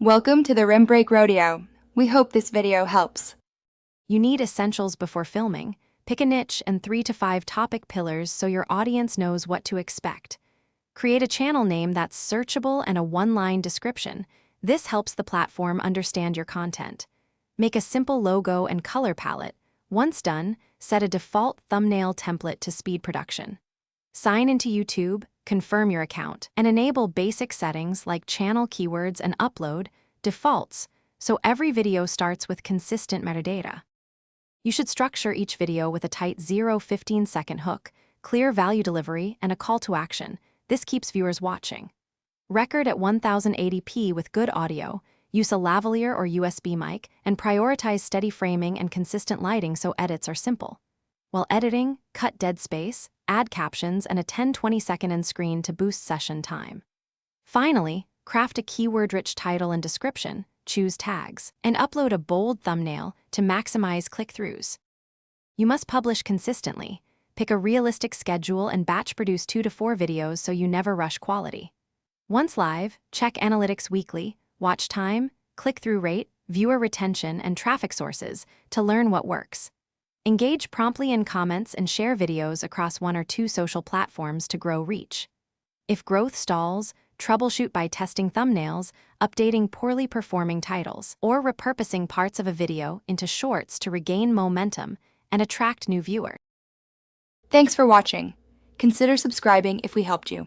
Welcome to the Rim Break Rodeo. We hope this video helps. You need essentials before filming. Pick a niche and 3 to 5 topic pillars so your audience knows what to expect. Create a channel name that's searchable and a one-line description. This helps the platform understand your content. Make a simple logo and color palette. Once done, set a default thumbnail template to speed production. Sign into YouTube, confirm your account, and enable basic settings like channel keywords and upload defaults, so every video starts with consistent metadata. You should structure each video with a tight 0-15-second hook, clear value delivery, and a call to action. This keeps viewers watching. Record at 1080p with good audio, use a lavalier or USB mic, and prioritize steady framing and consistent lighting so edits are simple. While editing, cut dead space, add captions, and a 10-20 second end screen to boost session time. Finally, craft a keyword-rich title and description, choose tags, and upload a bold thumbnail to maximize click-throughs. You must publish consistently. Pick a realistic schedule and batch produce 2 to 4 videos so you never rush quality. Once live, check analytics weekly, watch time, click-through rate, viewer retention, and traffic sources to learn what works. Engage promptly in comments and share videos across 1 or 2 social platforms to grow reach. If growth stalls, troubleshoot by testing thumbnails, updating poorly performing titles, or repurposing parts of a video into shorts to regain momentum and attract new viewers. Thanks for watching. Consider subscribing if we helped you.